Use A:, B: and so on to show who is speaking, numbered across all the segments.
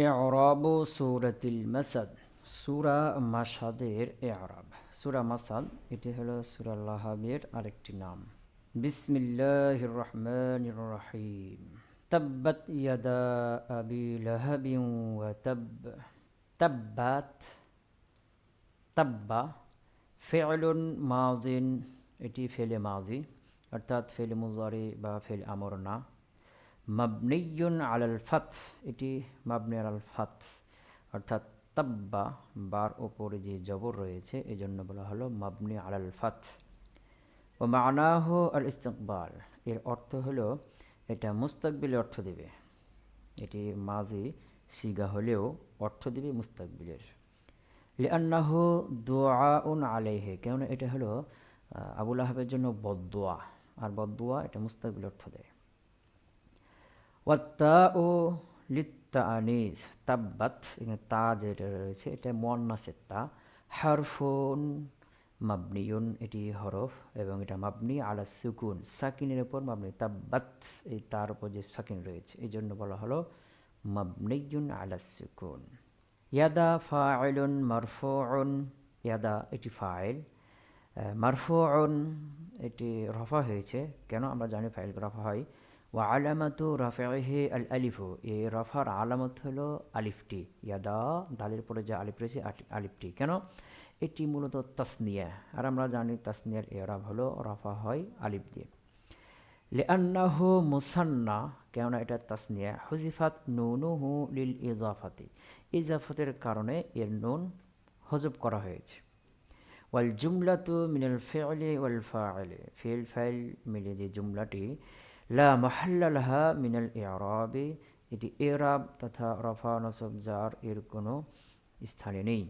A: ই'রাবু সূরাতিল মাসাদ। সূরা মাসাদের ই'রাব। সূরা মাসাদ এটি হলো সূরা লাহাবের আরেকটি নাম। বিসমিল্লাহির রহমানির রহিম। তাব্বাত ইয়াদা আবি লাহাবিন ওয়া তাব। তাব্বাত, তাব্বা ফি'লুন মাযিন, এটি ফেলে মাযি অর্থাৎ ফেলে মুজারি বা ফেলে আমর না। মাবনিয়ুন আলাল ফাত, এটি মাবনি আলাল ফাত অর্থাৎ তাব্বা বার ওপরে যে জবর রয়েছে এজন্য বলা হলো মাবনি আলাল ফাত। ও মানাহু আল ইস্তিকবাল, এর অর্থ হলো এটা মুস্তাকবিলের অর্থ দেবে। এটি মাজি সিগা হলেও অর্থ দেবে মুস্তাকবিলের। লিআন্নাহু দুআউন আলাইহি, কেননা এটা হলো আবু লাহাবের জন্য বদদোয়া, আর বদদোয়া এটা মুস্তাকবিল অর্থ দেয়। ওয়াত্তাউ লিত্তাআনিস, তাব্বাত এখানে তা যেটা রয়েছে এটা মুয়ান্নাসের তা। হারফুন মাবনিয়ুন, এটি হরফ এবং এটা মাবনি আলা সুকুন, সাকিনের উপর মাবনি। তাব্বাত এই তার উপর যে সাকিন রয়েছে এই জন্য বলা হলো মাবনিয়ুন আলা সুকুন। ইয়াদা ফাইলুন মারফুউন, ইয়াদা এটি ফাইল, মারফুউন এটি রফা হয়েছে। কেন? আমরা জানি ফাইল রফা হয়। ওয়া আলামাতু রাফিহি আল আলিফু, এই রফার আলামত হলো আলিফটি। ইয়াদা দালের পরে যে আলিফ রয়েছে আলিফটি। কেন? এটি মূলত তাসনিয়া, আর আমরা জানি তাসনিয়ার এরাব হলো রফা হয় আলিফ দিয়ে। লিআন্নাহু মুসান্না, কেননা এটা তাসনিয়া। হুজিফাত নুনুহু লিল ইজাফাতি, ইজাফতের কারণে এর নুন হজব করা হয়েছে। ওয়াল জুমলাতু মিনাল ফি'লি ওয়াল ফাইলি, ফিল ফাইল মিলে যে জুমলাটি লা মাহাল্লা লাহা মিনাল ইরাবি, এটি ইরাব তথা রফা নসব জার এর কোনো স্থানে নেই।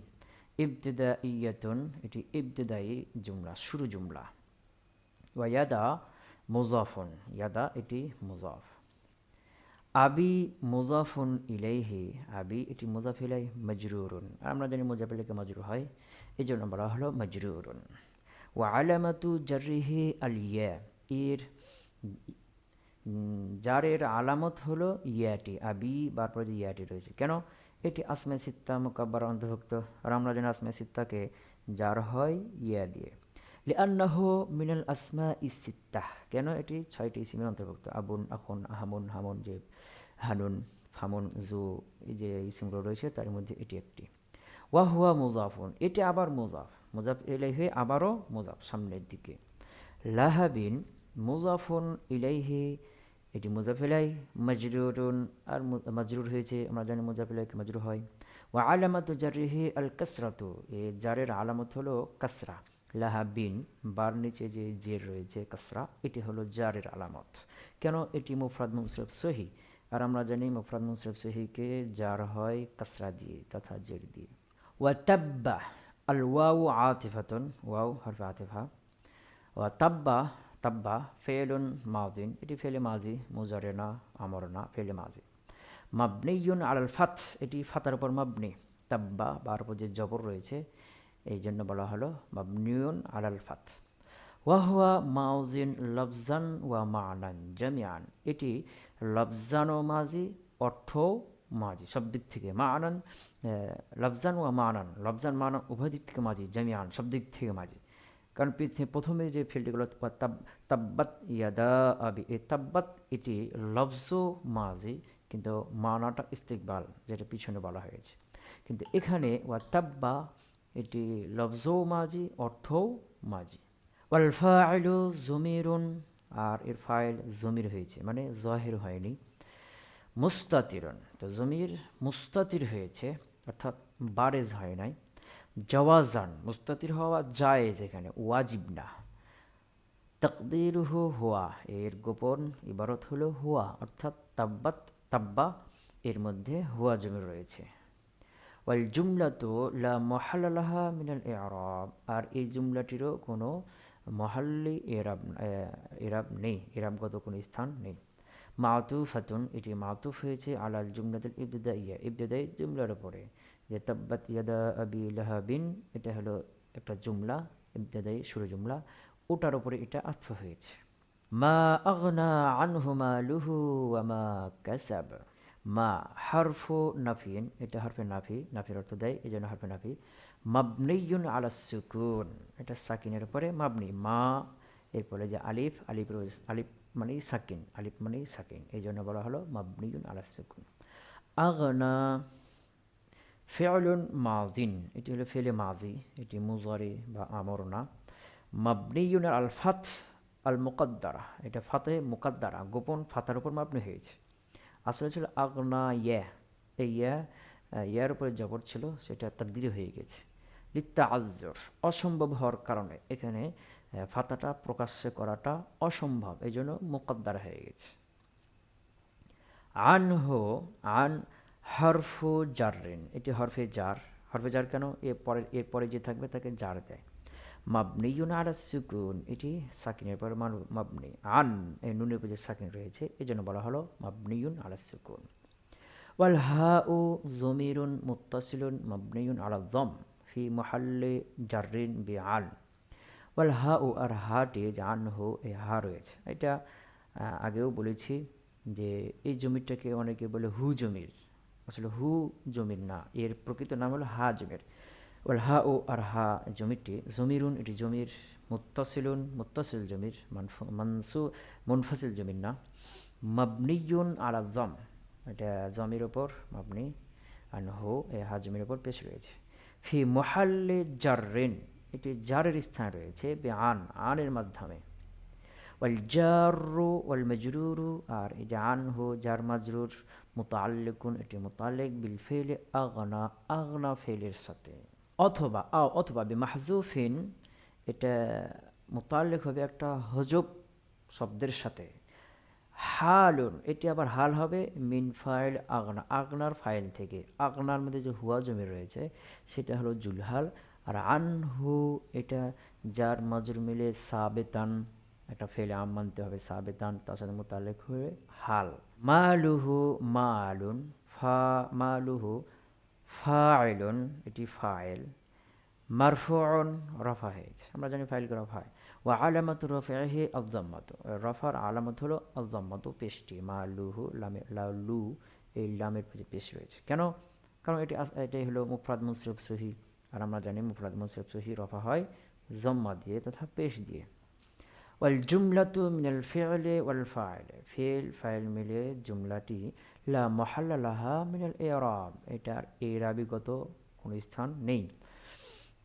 A: ইবতিদাইয়াতুন, এটি ইবতিদায়ী জুমলা, শুরু জুমলা। ওয়া ইয়াদা মুজাফুন, ইয়াদা এটি মুজাফ। আবি মুজাফুন ইলাইহি, আবি এটি মুজাফ ইলাইহি মাজরুরুন, আমরা জানি মুজাফ ইলাইহি মাজরুর হয়, এই জন্য বলা হলো মাজরুরুন। ওয়া আলামাতু জাররিহি আল ইয়া, এর জারের আলামত হলো ইয়াটি, আবি বারপর যে ইয়াটি রয়েছে। কেন? এটি আসমে সিত্তা মুকাব্বার অন্তর্ভুক্ত, আর আমরা জানি আসমে সিত্তাকে জার হয় ইয়া দিয়ে। লিআন্নাহু মিনাল আসমা ইসিত্তাহ, কেন? এটি 6টি ইসিমের অন্তর্ভুক্ত। আবুন, আখুন, আহামুন, হামুন, যে হানুন, ফামুন, জু, এই যে ইসিমগুলো রয়েছে তার মধ্যে এটি একটি। ওয়া হুয়া মুজাফুন, এটি আবার মুজাফ, মুজাফ ইলাইহি আবারও মুজাফ সামনের দিকে। লাহাবিন মুজাফুন ইলাইহি, এটি মুজাফ ইলাইহি মাজরুরুন, আর মাজরুর হয়েছে, আমরা জানি মুজাফ ইলাইহি মাজরুর হয়। ওয়া আলামাতু জাররিহি আল কাসরাতু, এই জারের আলামত হলো কাসরা। লাহাবিন বার নিচে যে জের রয়েছে কাসরা, এটি হলো জারের আলামত। কেন? এটি মুফরাদ মুনসারিফ সহি, আর আমরা জানি মুফরাদ মুনসারিফ সহিকে জার হয় কাসরা দিয়ে তথা জের দিয়ে। ওয়া তাব্বা আল ওয়াউ আতিফাতুন, ওয়াউ হরফে আতিফা। ওয়া তাব্বা, তাব্বা ফেলুন মাযিন, এটি ফেলে মাজি, মুজারে না, আমর না, ফেলে মাজি। মাবনিয়ুন আলাল ফাত, এটি ফাতার উপর মাবনি। তাব্বা বার উপর যে জবর রয়েছে এই জন্য বলা হলো মাবনিয়ুন আলাল ফাত। ওয়া হুয়া মাযিন লফজান ওয়া মানান জামিআন, এটি লফজান ও মাজি, অর্থ মাজি, সব দিক থেকে। মানান লফজান ওয়া মানান, লফজান মানান উভয় দিক থেকে মাজি, জামিআন সব দিক থেকে মাজি। কারণ প্রথমে যে ফিল্ডগুলো তাব্বাত ইয়াদা আবি, এই তাব্বাত এটি লফজ মাজি, কিন্তু মানাটা ইস্তিকবাল যেটা পিছনে বলা হয়েছে। কিন্তু এখানে ওয়া তাব্বা এটি লফজ মাজি, অর্থও মাজি। ওয়াল ফাইলু জমিরুন, আর এর ফাইল জমির হয়েছে, মানে জহির হয়নি। মুস্তাতিরুন, তো জমির মুস্তাতির হয়েছে অর্থাৎ বারেজ হয় নাই। জওয়াজান, মুস্তাতির হওয়া জায়েজ, এখানে ওয়াজিব না। তাকদিরুহু হুয়া, এর গোপন ইবারত হলো হুয়া, অর্থাৎ তাব্বাত, তাব্বা এর মধ্যে হুয়া জমির রয়েছে। ওয়াল জুমলাতু লা মাহাল্লা লাহা মিনাল ইরাব, আর এই জুমলাটিরও কোনো মহাল্লি এরাব নেই, এরাবগত কোনো স্থান নেই। মাতুফাতুন, এটি মাতুফ হয়েছে আলাল জুমলাতুল ইবতিদাইয়া, ইবতিদাই জুমলার উপরে। যে তাব্বাত ইয়াদা আবি লাহাবিন, এটা হলো একটা জুমলা, ইবতিদাই শুরু জুমলা, ওটার উপরে এটা আতফ হয়েছে। মা আগনা আনহু মালুহু ওয়া মা কাসাব, মা হারফু নাফিন, এটা হরফে নাফি, নাফির অর্থ দেয়, এই জন্য হরফে নাফি। মাবনিয়ুন আলা সুকুন, এটা সাকিনের উপরে মাবনি। মা এরপরে যে আলিফ, আলিফ মানেই সাকিন, আলিফ মানেই সাকিন, এই জন্য বলা হলো মাবনিয়ুন আলা সুকুন। আগনা ফেয়লুন মাজিন, এটি হলো ফেলে মাজি, এটি মুজারি বা আমর না। মাবনিয়ুন আল ফাত আল মুকদ্দারা, এটা ফাতে মুকদ্দারা, গোপন ফাতার উপর মাবনি হয়েছে। আসলে ছিল আগনা ইয়া, এই ইয়ার উপরে জবর ছিল, সেটা তাকদীর হয়ে গেছে। লিত্তা আজর, অসম্ভব হওয়ার কারণে এখানে ফাতাটা প্রকাশ্যে করাটা অসম্ভব, এই জন্য মুকদ্দার হয়ে গেছে। আনহু, আন হরফু জাররিন, এটি হরফে জার। হরফে জার কেন? এরপরে যে থাকবে তাকে জার দেয়। মাবনিয়ুন আলা সুকুন, এটি সাকিনের পর মাবনি। আন এই নুনের উপর যে সাকিন রয়েছে, এই জন্য বলা হলো মাবনিয়ুন আলা সুকুন। ওয়াল হাউ জমিরুন মুত্তাসিলুন মাবনিয়ুন আলা যম ফি মুহাল্লি জাররিন বিআল। ওয়াল হাউ, আর হাটি যে আনহু, এই হা রয়েছে, এটা আগেও বলেছি যে এই জমিটাকে অনেকে বলে হু জমির, আসলে হু জমির না, এর প্রকৃত নাম হলো হা জমির। ওয়াল হা ও, আর হা জমিরটি জমিরুন, এটি জমির। মুত্তাসিলুন, মুত্তাসিল জমির, মুনফাসিল জমির না। মাবনিয়ুন আলা যম, এটা জমির ওপর মাবনি। আনহু এই হা জমির ওপর পেশ রয়েছে। ফি মুহাল্লি জাররিন, এটি জারের স্থান রয়েছে বে আন, আনের মাধ্যমে। ওয়াল জারু ওয়াল মাজরুরু, আর এই যে আনহু জার মাজরুর মুতাআল্লিকুন, এটি মুতাআল্লিক বিল ফি'লি আগনা, আগনা ফি'লের সাথে। অথবা বিমাহজুফিন, এটা মুতাআল্লিক হবে একটা হজব শব্দের সাথে। হালুন, এটি আবার হাল হবে মিন ফাইল আগনা, আগনার ফাইল থেকে। আগনার মধ্যে যে হুয়া জমি রয়েছে সেটা হলো জুলহাল। আর আনহু, এটা যার মাজরুর মিলে সাবেতান, একটা ফেলে আম মানতে হবে, সাবেতান, তার সাথে মুতাল্লিক হয়ে হাল। মালুহু মালুন, মালুহু ফাইলুন, এটি ফাইল। মারফুউন, রফা হয়েছে, আমরা জানি ফাইলকে রফা হয়। ওয়া আলামাতু রফিহি আয-যাম্মাতু, রফার আলামত হলো আয-যাম্মাতু, পেশটি। মালুহু, লামে লালু, এই লামের যে পেশ রয়েছে, কেন? কারণ এটাই হলো মুফরাদ মুনসরিফ সহিহ, আর আমরা জানি মুফরাদ মুনসরিফ সহিহ রফা হয় জম্মা দিয়ে তথা পেশ দিয়ে। ওয়াল জুমলাতু মিনাল ফি'লি ওয়াল ফাইল, ফি'ল ফাইল মিলে জুমলাটি লা মাহাল্লা লাহা মিনাল ইরাব, এটার ইরাবিগত কোনো স্থান নেই।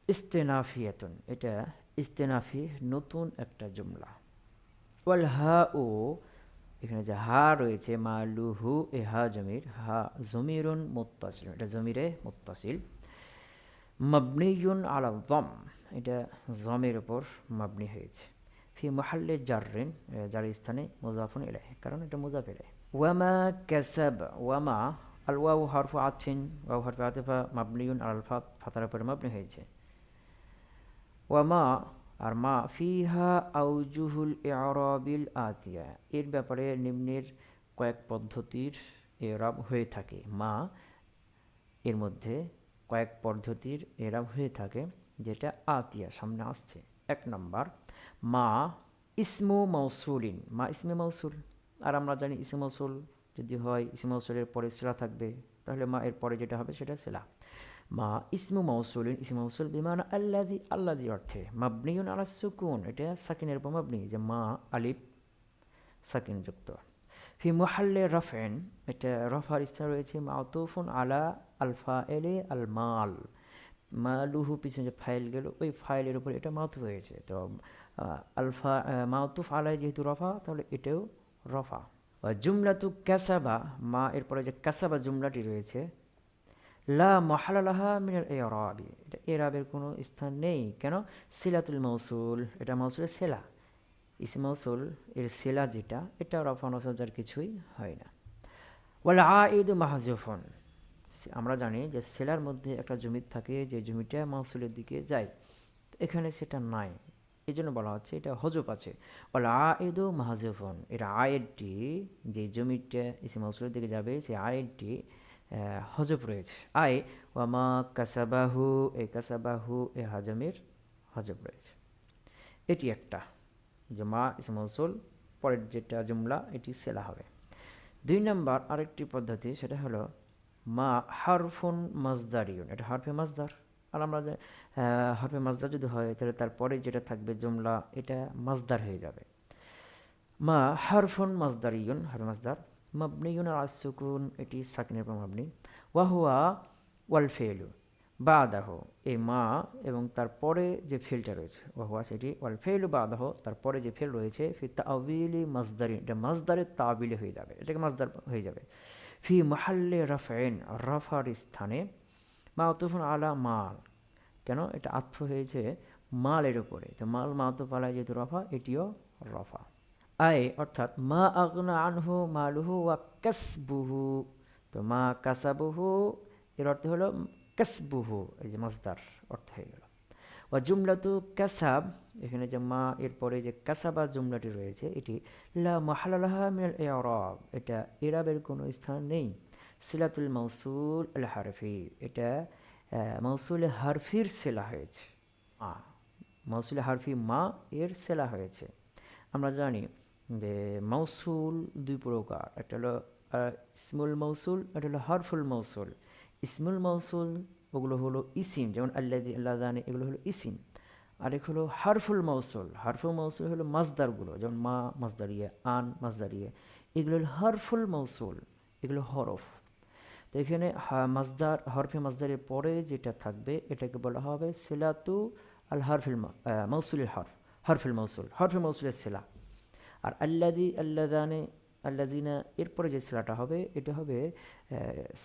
A: ইস্তেনাফিয়াতুন, এটা ইস্তেনাফি, নতুন একটা জুমলা। ওয়াল হা ও, এখানে যে হা রয়েছে মালুহু, এ হা জমির, হা জমিরুন মুত্তাসিল, এটা জমিরে মুত্তাসিল। মাবনিয়ুন আলা যম, এটা জমের উপর মাবনি হয়েছে। ফি মুহাল্লি জাররিন, যার স্থানে মুজাফুন ইলাইহি, কারণ এটা মুজাফ ইলাইহি। ওয়ামা কাসাব, ওয়ামা আল ওয়াউ হারফু আতফিন, ওয়াউ হারফু আতিফা মাবনিয়ুন আলাল ফাতার উপরে মাবনি হয়েছে। ওয়ামা, আর মা, ফিহা আউজুহুল ইরাবিল আতিয়া, এর ব্যাপারে নিম্নের কয়েক পদ্ধতির এরাব হয়ে থাকে। মা এর মধ্যে কয়েক পদ্ধতির এরাব হয়ে থাকে, যেটা আতিয়া সামনে আসছে। 1 নম্বর, মা ইসমু মৌসুলিন, মা ইসমে মৌসুল, আর আমরা জানি ইসমে মৌসুল যদি হয়, ইসমে মৌসুলের পরে সিলা থাকবে, তাহলে মা এর পরে যেটা হবে সেটা সিলা। মা ইসমু মৌসুলিন, ইসমু মৌসুল বিমানা আল্লাযী, আল্লাযী অর্থে। মাবনিয়ুন আলা সুকুন, এটা সাকিনের উপর মাবনি, যে মা আলিফ সাকিন যুক্ত। ফি মুহাল্লি রাফইন, এটা রফার স্থান রয়েছে। মাউতুফুন আলা আল ফাইলি আল মাল, মালুহু পিছনে যে ফাইল গেল, ওই ফাইলের উপর এটা মাউতুফ হয়েছে। তো আলফা মাউতুফ আলাই যেহেতু রফা, তাহলে এটাও রফা। জুমলাতু কাসাবা, মা এরপরে যে কাসাবা জুমলাটি রয়েছে, লা মাহাল্লা লাহা মিনাল ইরাবি, এটা ইরাবের কোনো স্থান নেই, কেন? সিলাতুল মৌসুল, এটা মৌসুলের সেলা, ইসম মৌসুল এর সেলা যেটা, এটা রফা নসব যার কিছুই হয় না। ওয়াল আইদু মাহজুফুন, আমরা জানি যে সেলার মধ্যে একটা জমির থাকে, যে জমিটা মৌসুলের দিকে যায়, এখানে সেটা নাই, এই জন্য বলা হচ্ছে এটা হজব আছে। ওয়াল আইদু মাহজুফুন, এর আয়েরটি, যে জমিটা ইসম মৌসুলের দিকে যাবে, সেই আয়েরটি হজব রয়েছে। আয় ওয়ামা কাসাবাহু, এ কাসাবাহু এ হাজমের হজব রয়েছে। এটি একটা যে মা ইসম মৌসুল, পরের যেটা জুমলা এটি সেলা হবে। দুই নাম্বার আরেকটি পদ্ধতি, সেটা হলো মা হারফুন মাজদারিউন, এটা হরফে মাজদার। আর আমরা যে হরফে মাজদার যদি হয় তাহলে তারপরে যেটা থাকবে জুমলা, এটা মাজদার হয়ে যাবে। মা হারফুন মাজদারিউন, হরফে মাজদার। মাবনিউন আলা সুকুন, এটি সাকিনের উপর মাবনি। ওয়াহুয়া ওয়াল ফেলু বাদাহ, এই মা এবং তারপরে যে ফেলটা রয়েছে, ওয়াহুয়া সেটি, ওয়াল ফেলু বাদাহ, তারপরে যে ফেল রয়েছে, ফি তাবিলি মাজদারি, এটা মাজদারের তাবিলে হয়ে যাবে, এটাকে মাজদার হয়ে যাবে। ফি মাহাল্লে রাফাইন, রাফার স্থানে। মাউতুফুন আলা মাল, কেন এটা আত্ম হয়েছে মালের উপরে, তো মাল মাউতুফ আলায় যেহেতু রফা, এটিও রফা। আয় অর্থাৎ মা আগনা আনহু মালুহু ওয়া কাসবুহু, তো মা কাসাবুহু এর অর্থ হলো কাসবুহু, এই যে মাজদার অর্থ হয়ে গেল। ওয়া জুমলাতু কাসাব, এখানে যে মা এরপরে যে কাসাবা জুমলাটি রয়েছে, এটি লা মাহাল্লা লাহা মিনাল ইরাব, এটা ইরাবের কোনো স্থান নেই। সিলাতুল মাউসুল আল হারফি, এটা মৌসুল হারফির সেলা হয়েছে। মা মৌসুল হারফি মা এর সেলা হয়েছে। আমরা জানি যে মৌসুল দুই প্রকার, একটা হলো ইসমুল মৌসুল, একটা হলো হরফুল মৌসুল। ইসমুল মৌসুল ওগুলো হলো ইসিম, যেমন আল্লাদি আল্লাদানি, এগুলো হলো ইসিম। আরেক হলো হারফুল মৌসুল, হারফুল মৌসুল হলো মাজদারগুলো, যেমন মা মাজদারিয়ে, আন মাজদারিয়ে, এগুলো হলো হারফুল মৌসুল, এগুলো হরফ। তো এখানে মাজদার, হরফে মাজদারের পরে যেটা থাকবে এটাকে বলা হবে সিলাতু আল হরফিল মৌসুলের হরফ, হরফিল মৌসুল, হরফে মৌসুলের সিলা। আর আল্লাদি আল্লাদানে আল্লাদিনা এরপরে যে সিলাটা হবে এটা হবে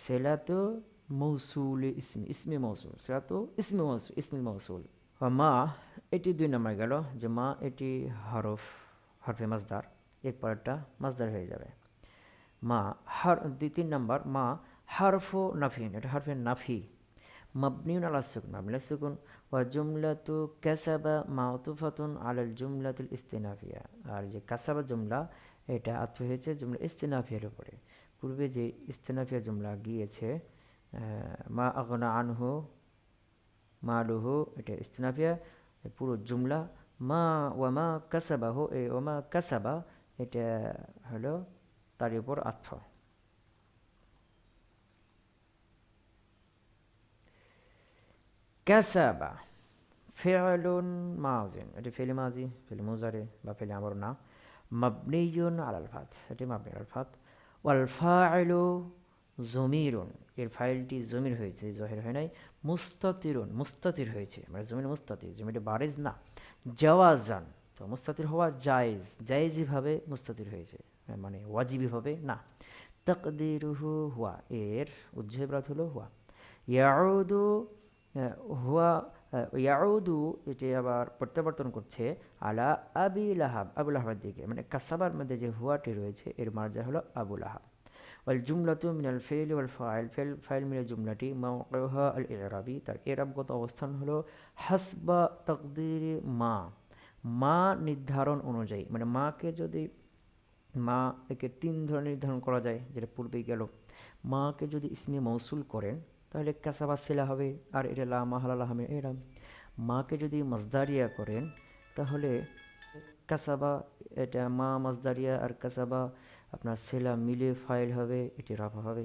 A: সেলাতু মৌসুল ইসমি, ইসমি মৌসুল, সেলাতু ইসমি মৌসুল, ইসমি মৌসুল। মা এটি দুই নম্বর গেল, যে মা এটি হরফ, হরফে মাজদার, এরপরটা মাজদার হয়ে যাবে। মা দুই তিন নম্বর মা হারফু নাফিন, এটা হরফে নাফি। মাবনিউন আলা সুকুন, মাবনি আলা সুকুন। ওয়া জুমলাতু কাসাবা মাউতুফাতুন আলাল জুমলাতুল ইস্তিনাফিয়া, আর যে কাসাবা জুমলা এটা আত্ম হয়েছে জুমলা ইস্তিনাফিয়ার উপরে। পূর্বে যে ইস্তিনাফিয়া জুমলা গিয়েছে মা আগনা আনহু মালুহু, এটা ইস্তিনাফিয়া পুরো জুমলা। মা ওয়া মা কাসাবাহু, এই ওয়া মা কাসাবা এটা হলো তার উপর আত্ম। কাসাবা ফেলুন মাজিন, এটি ফেলি মাজি, ফেলি মুজারে বা ফেলি আমর না। মাবনিয়ুন আলাল ফাত, এটি মাবনি আলাল ফাত। ওয়াল ফাইলু জমিরুন, এর ফাইলটি জমির হয়েছে, জহির হয় নাই। মুস্তাতিরুন, মুস্তাতির হয়েছে, মানে জমির মুস্তাতির, জমিটা বারিজ না। জাওয়াজান, তো মুস্তাতির হওয়া জায়েজ, জায়েজিভাবে মুস্তাতির হয়েছে, মানে ওয়াজিবিভাবে না। তাকদিরুহু হুয়া, এর উজ্জেবরাত হলো হুয়া। ইয়াউদু হুয়া, ইয়াউদু এটি আবার প্রত্যাবর্তন করছে আলা আবি লাহাব, আবু লাহাবের দিকে, মানে কাসাবার মধ্যে যে হুয়াটি রয়েছে এর মার্জা হলো আবু লাহাব। ওয়াল জুমলাতু মিনাল ফেল ওয়াল ফাইল, ফাইল মিনাল জুমলাটি মাওকিউহা আল ইরাবি, তার ইরাবগত অবস্থান হলো হাসবা তাকদিরি মা, মা নির্ধারণ অনুযায়ী, মানে মাকে যদি, মা একে তিন ধরনের নির্ধারণ করা যায়, যেটা পূর্বেই গেল। মাকে যদি ইসমে মৌসুল করেন তাহলে কাসাবা সিলা হবে, আর এটা লা মাহালা লাহামে এরাম। মাকে যদি মাজদারিয়া করেন তাহলে কাসাবা, এটা মা মাজদারিয়া আর কাসাবা আপনার সেলা মিলে ফাইল হবে, এটি রাফা হবে।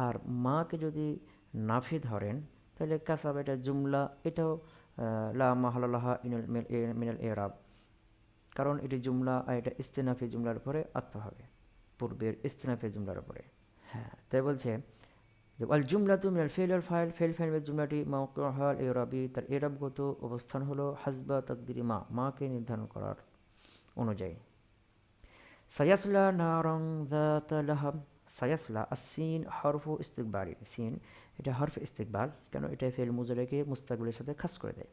A: আর মাকে যদি নাফি ধরেন তাহলে কাসাবা এটা জুমলা, এটাও লা মাহালাল্লাহা মিনাল এরাব, কারণ এটি জুমলা আর এটা ইস্তেনাফি জুমলার উপরে আত্ম হবে, পূর্বের ইস্তেনাফি জুমলার উপরে। হ্যাঁ, তাই বলছে যে আল জুমলাতু মিনাল ফেল আল ফাইল, ফেল ফাইলের জুমলাটি মাওকিউহা আল ইরাবি, তার ইরাবগত অবস্থান হলো হাসবা তাকদিরি মা, মাকে নির্ধারণ করার অনুযায়ী। সায়াসলা নারং যাতা লাহাব, সায়াসলা আসিন হরফু ইস্তিকবালি, সিন এটা হরফ ইস্তিকবাল, কেন এটা ফেল মুজারেকে মুস্তাকবিলের সাথে খাস করে দেয়।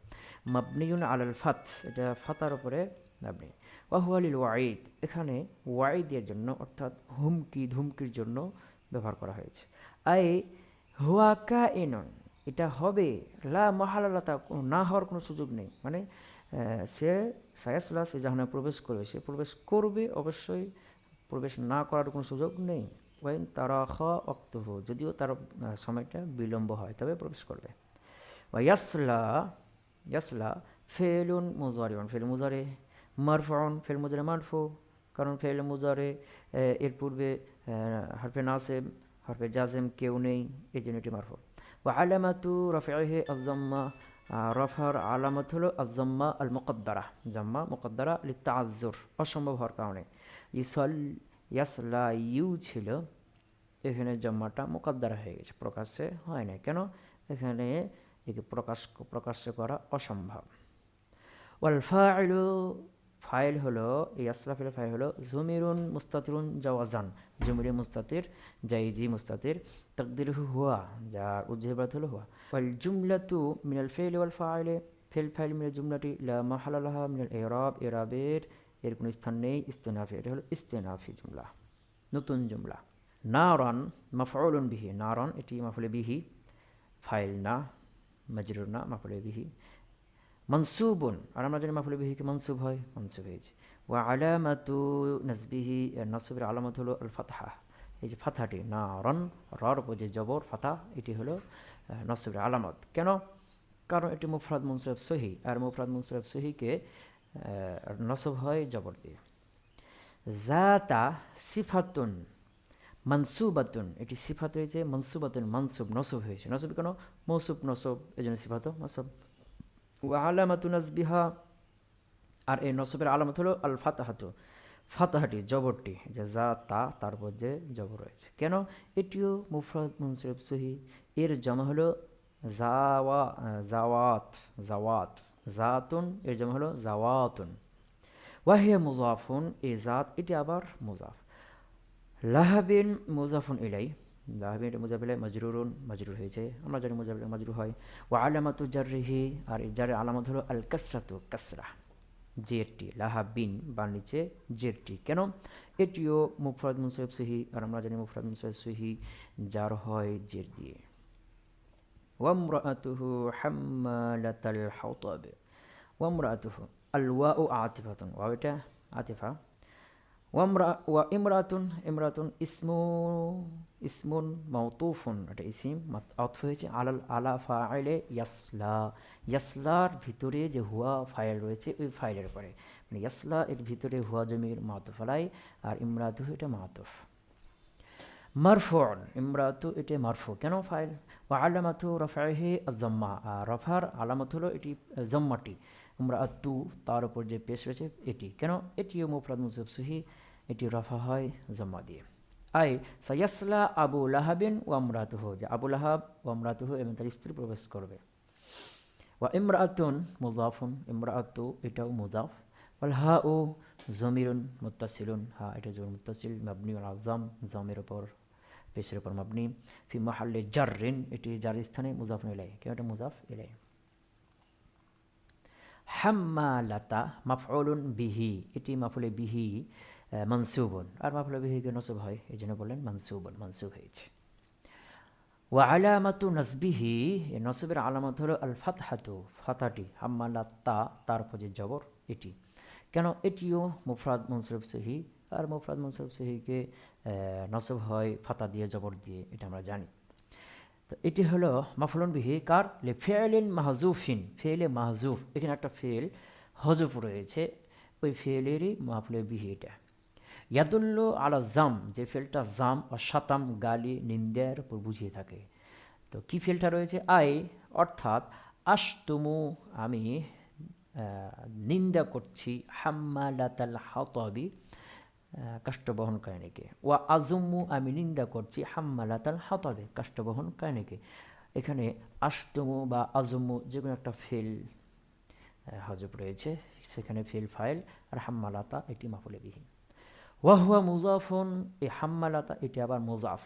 A: মাবনিউন আলাল ফাত, এটা ফাতার উপরে মাবনি। ওয়াহুয়া লিল ওয়াইদ, এখানে ওয়াইদের জন্য অর্থাৎ হুমকি ধুমকির জন্য ব্যবহার করা হয়েছে। আই হুয়া কাইনুন, এটা হবে, লা মাহালাল্লাহ, তা না হওয়ার কোনো সুযোগ নেই, মানে সে সায়াসলা, সে জাহান্নামে প্রবেশ করবে, সে প্রবেশ করবে অবশ্যই, প্রবেশ না করার কোনো সুযোগ নেই। ওয়াইন তারাখা অক্তহ, যদিও তার সময়টা বিলম্ব হয় তবে প্রবেশ করবে। ওয়া ইয়াসলা, ইয়াসলা ফেলুন মুজারিউন, ফেল মুজারে। মারফুন, ফেল মুজারে মারফু, কারণ ফেল মুজারে এর পূর্বে হরফে নাসেব, হরফে জাজেম কেউ নেই, এই জন্য এটি মারফু। ওয়া আলামাতু রাফিহি আয-যাম্মা, রফার আলামত হলো আয-যাম্মা আল মুকদ্দারা, জাম্মা মুকদ্দারা লিত-তাআজ্জুর, অসম্ভব হওয়ার কারণে। ইসল ইয়াসলা ইউ ছিল, এখানে জাম্মাটা মুকদ্দারা হয়ে গেছে, প্রকাশ্যে হয় না। কেন? এখানে একে প্রকাশ্য করা অসম্ভব। ওয়াল ফাইলু, ফাইল হলো এই আসলাফিল ফাইল হলো জমিরুন মুস্তাতিরুন জাওয়াজান, জমির মুস্তাতির, জাইজি মুস্তাতির, তাকদিরুহু হুয়া, যার উজ্জেবাত হলো হুয়া। ওয়াল জুমলাতু মিনাল ফিল ওয়াল ফাইলে, ফিল ফাইল মিনাল জুমলাটি লা মাহালা লাহা মিনাল ইরাব, ইরাবের এর কোনো স্থান নেই, ইস্তেনাফি, এটা হলো ইস্তেনাফি জুমলা, নতুন জুমলা। নারান মাফউলুন বিহি, নারান এটি মাফউলে বিহি, ফাইল না, মাজরুর না, মাফউলে বিহি। মনসুবুন, আর আমরা জানি মাফউলে বিহি কে মনসুব হয়, মনসুব হয়েছে। ওয়া আলামাতু নাসবিহি, নাসবের আলামত হলো আল ফাতহা, এই যে ফাতহাটি, নারান, রর উপর যে জবর ফাতহা, এটি হলো নাসবের আলামত। কেন? কারণ এটি মুফরাদ মুনসারফ সহি, আর মুফরাদ মুনসারফ সহিকে নসব হয় জবর দিয়ে। যাতা সিফাতুন মানসুবাতুন, এটি সিফাত হয়েছে, মনসুবাতুন মানসুব, নসব হয়েছে, নসব কেন? মৌসুব নসব, এই জন্য সিফাত নসব। ওয়া আলামাতু নাসবিহা, আর এই নসবের আলামত হলো আল ফাতাহাতু, ফাতাহাটি, জবরটি, যে যা তা তারপর যে জবর রয়েছে। কেন? এটিও মুফরাদ মুনসারফ সহি, এর জমা হলো জাওয়াত, জাওয়াত, জাতুন এর জমা হলো জাওয়াতুন। ওয়াহিয়া মুজাফুন, এই জাত এটি আবার মুজাফ। লাহাবিন মুজাফুন ইলাই, লাহাবিন এটা মুজাফ ইলাই, মাজরুরুন, মাজরুর হয়েছে, আমরা জানি মুজাফ ইলাই মাজরুর হয়। ওয়া আলামাতু জাররিহি, আর এই জারের আলামত হলো আল কাসরাতু, কাসরা, জেরটি, লাহাবিন বার নিচে জেরটি। কেন? এটিও মুফরাদ মুনসারফ সহি, আর আমরা জানি মুফরাদ মুনসারফ সহি জার হয় জের দিয়ে। ওয়ামরাআতুহু হাম্মালাতাল হাতাব, ওয়ামরাআতুহু, আল ওয়াউ আতিফাতুন, ওয়াও এটা আতিফা। ওয়া ইমরাতুন, ইমরাতুন ইসমুন মাউতুফুন, এটা ইসিম আতফ হয়েছে আলাল আলা ফাইলে ইয়াসলা, ইয়াসলার ভিতরে যে হুয়া ফাইল রয়েছে ওই ফাইলের পরে, মানে ইয়াসলা এর ভিতরে হুয়া জমির মাতুফ আলাই, আর ইমরাতুহু এটা মাতুফ। মারফুন, ইমরাতু এটা মারফু, কেন? ফাইল। ওয়া আলামাতু রাফাইহি আয-যাম্মা, আর রফার আলামত হলো এটি জাম্মাটি, ইমরাতু তার উপর যে পেশ রয়েছে এটি। কেন? এটিও মুফরাদ মুনসারফ সহি, এটি রফা হয় জাম্মা দিয়ে। আই সায়াসলা আবু লাহাবিন ওয়া ইমরাতুহু, যে আবু লাহাব ওয়া ইমরাতুহু এবং তার স্ত্রী প্রবেশ করবে। ওয়া ইমরাতুন মুযাফুন, ইমরাতু এটাও মুযাফ। ওয়াল হাউ যমিরুন মুত্তাসিলুন, হা এটা জমির মুত্তাসিল, মাবনি আলা যাম, যামের উপর পেশের উপর মাবনি। ফি মাহাল্লি জাররিন, এটি জার স্থানে মুযাফুন ইলাইহি, কেন? এটা মুযাফ ইলাইহি। হাম্মালাতা মাফউলুন বিহি, এটি মাফউলে বিহি মানসুবুন, আর মাফউলে বিহিকে নসব হয়, এই জন্য বললেন মানসুবুন, মানসুব হয়েছে। ওয়া আলামাতু নাসবিহি, এই নসবের আলামত হলো আল ফাতহাতু, ফাতাটি, হাম্মালাতা তার উপর যে জবর এটি। কেন? এটিও মুফরাদ মুনসারফ সহি, আর মুফরাদ মুনসারফ সহিকে নসব হয় ফাতা দিয়ে, জবর দিয়ে, এটা আমরা জানি। তো এটি হলো মাফউলুন বিহি, কার? লি ফি'লিন মাহজুফিন, ফেলে মাহজুফ, এখানে একটা ফেল হজফ রয়েছে, ওই ফেলেরই মাফউলে বিহি এটা। ইয়াদুল্লু আলা জাম, যে ফেলটা জাম ও শাতাম, গালি নিন্দার উপর বুঝিয়ে থাকে। তো কি ফেলটা রয়েছে? আই, অর্থাৎ আশতুমু আমি নিন্দা করছি, হাম্মালাতাল হাতাবি কাষ্ট বহনকারিণীকে। ওয়া আজুম্মু আমি নিন্দা করছি, হাম্মালাতাল হাতাবে কাষ্ট বহনকারিণীকে। এখানে আশতুমু বা আজুম্মু যে কোনো একটা ফেল হজব রয়েছে, সেখানে ফেল ফাইল, আর হাম্মালাতা এটি মাফউলে বিহি। ওয়াহুয়া মুজাফুন, এই হাম্মালাতা এটি আবার মুজাফ।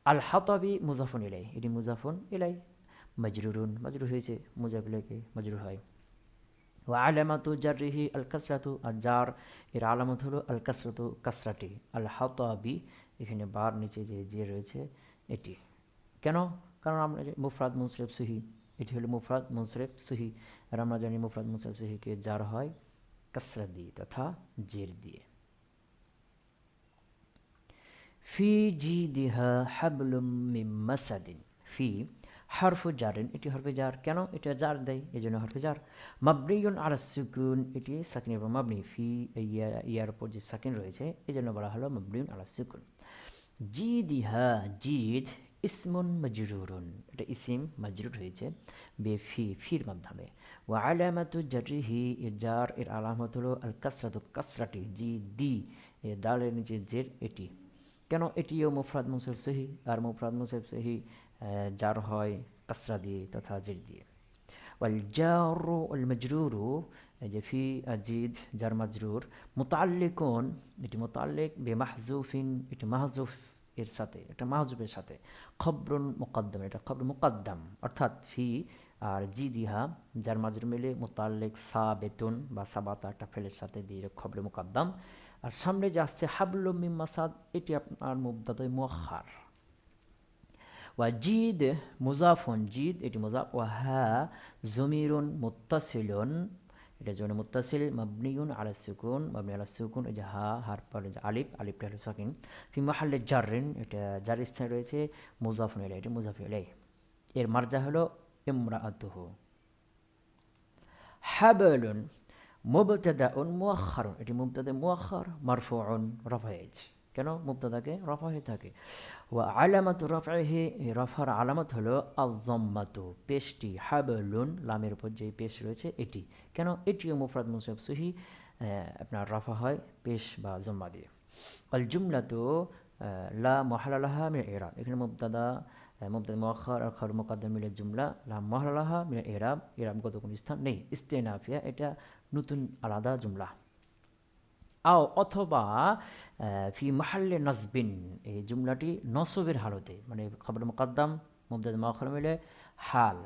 A: আল হাতাবি মুজাফুন ইলাই, এটি মুজাফুন ইলাই, মাজরুরুন, মাজরুর হয়েছে, মুজাফ ইলাইকে মাজরুর হয়। ওয়া আলামাতু জাররিহি আল কাসরাতু, আর জার এর আলামত হলো আল কাসরাতু, কাসরাটি। আল হাতাবি, এখানে বার নিচে যে রয়েছে এটি। কেন? কারণ আমরা মুফরাদ মুনসারফ সহি, এটি হলো মুফরাদ মুনসারফ সহি, আর আমরা জানি মুফরাদ মুনসারফ সহিকে জার হয় কাসরা দিয়ে তথা জের দিয়ে। ফি জিদিহা হাবলুম মিন মাসাদিন, ফি হারফু জারিন, এটি হরফে জার, কেন? এটা জার দেয়, এই জন্য হরফে জার। মাবনিয়ুন আলা সুকুন, এটি সাকিনের উপর মাবনি, ফি ইয়ার উপর যে সাকিন রয়েছে এই জন্য বলা হলো মাবনিয়ুন আলা সুকুন। জিদিহা জিদ ইসমুন মাজরুরুন, এটা ইসিম মাজরুর হয়েছে ফির মাধ্যমে। ওয়া আলামাতু জারিহি, এ জার এর আলামত হলো আল কাসরাতু, কাসরাটি, জি দি এ দালের নিচে জের এটি। কেন? এটিও মুফরাদ মুনসাব সহি, আর মুফরাদ মুনসাব সহি জার হয় কাসরা দিয়ে তথা জের দিয়ে। ওয়াল জারু ওয়াল মাজরুরু, এই যে ফি জিদ জার মাজরুর, মুতাআল্লিকুন, এটি মুতাআল্লিক, বিমাহজুফিন, এটি মাহজুফ এর সাথে, এটা মাহজুফের সাথে। খবরুন মুকদ্দাম, এটা খবর মুকদ্দাম, অর্থাৎ ফি আর জিদিহা জার মাজরুর মিলে মুতাআল্লিক সাবিতুন বা সাবাতা, একটা ফেলের সাথে দিয়ে খবর মুকদ্দাম। আর সামনে যে আসছে হাবলুম মিন মাসাদ, এটি আপনার মুবতাদায়ে মুআখখার। ওয়াজিদ মুজাফুন, জিদ এটি মুজাফ। ওয়াহা জমিরুন মুত্তাসিলুন, এটা জন্য মুত্তাসিল মাবনিউন আলা সুকুন, মাবনি আলা সুকুন, এই যে হা, হার পর যে আলিফ, আলিফটা হলো সাকিন। ফি মাহাল্লে জাররিন, এটা জার স্থানে রয়েছে মুজাফুন ইলাইহি, এটা মুজাফ ইলাইহি। এর মারজা হলো ইমরাআতুহু। হাবলুন মুবতাদাউন মুআখখারুন, এটি মুবতাদা মুআখখার মারফুউন, রফা হয়েছে। কেন? মুবতাদাকে রফা হয়ে থাকে। ওয়া আলামাতু রাফইহি, রফার আলামত হলো আয-যাম্মাতু, পেশটি, হাবলুন লামের উপর যে পেশ রয়েছে এটি। কেন? এটিও মুফরাদ মুনসাব সহি, আপনার রফা হয় পেশ বা জম্মা দিয়ে। আল জুমলাতু লা মাহাল্লা লাহা মিনাল ইরাব, এখানে মুবতাদা মুআখখার আর খাবর মুকদ্দাম মিলে জুমলা, লা মাহাল্লা লাহা মিনাল ইরাব, ইরাবগত কোনো স্থান নেই। ইস্তেনাফিয়া, এটা নতুন আলাদা জুমলা। আও অথবা ফি মাহাল্লে নাসবিন, এই জুমলাটি নসবের হালতে, মানে খবর মুকদ্দাম মুবতাদা মুআখখার মিলে হাল।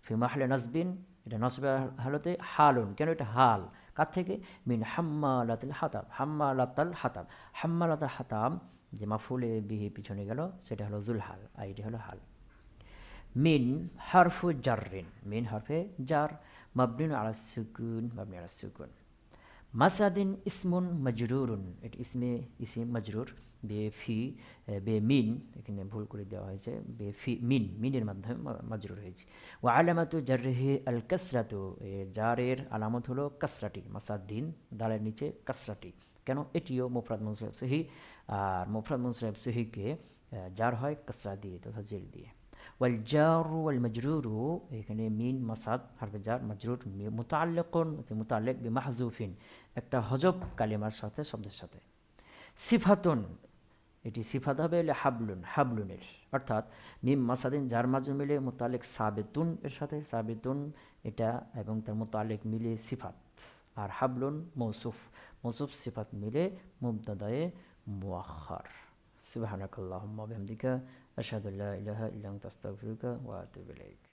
A: ফি মাহাল্লে নাসবিন, এটা নসবের হালতে হালুন, কেন? এটা হাল কার থেকে? মিন হাম্মালাতিল হাতাব, হাম্মালাতাল হাতাব, হাম্মালাতাল হাতাব যে মাফুলে বিহি পিছনে গেল সেটা হলো জুলহাল, আর এটি হলো হাল। মিন হারফু জাররিন, মিন হরফে জার, মাবনিউন আলা সুকুন, মাবনি আলা সুকুন। মাসাদিন ইসমুন মাজরুরুন, এটি ইসিম মাজরুর বে মিন, এখানে ভুল করে দেওয়া হয়েছে, বে ফি মিন, মিনের মাধ্যমে মাজরুর হয়েছে। ওয়া আলামাতু জাররিহি আল কাসরাতু, জারের আলামত হলো কাসরাটি, মাসাদিন দালের নিচে কাসরাটি। কেন? এটিও মুফরাদ মুনসাব সহি, আর মুফরাদ মুনসাব সহিকে জার হয় কাসরা দিয়ে তথা জের দিয়ে। ওয়াল জারু ওয়াল মাজরুরু, এখানে মিন মাসাদ হারফে জার, মাজরুর মুতাআল্লিকুন, মুতাআল্লিক বিমাহজুফিন, একটা হজব কালিমার সাথে, শব্দের সাথে। সিফাতুন, এটি সিফাত হবে হাবলুন, হাবলুনের, অর্থাৎ মিম মাসাদিন জার মাজরুর মিলে মুতাআল্লিক সাবিতুন এর সাথে, সাবিতুন এটা এবং তার মুতাআল্লিক মিলে সিফাত। আর হাবলুন মৌসুফ, মৌসুফ সিফাত মিলে মুবতাদায়ে মুআখখার। সুবহানাকাল্লাহুম্মা ওয়া বিহামদিকা, আশহাদু আল্লা ইলাহা ইল্লা আনতা আস্তাগফিরুকা ওয়া আতুবু ইলাইক।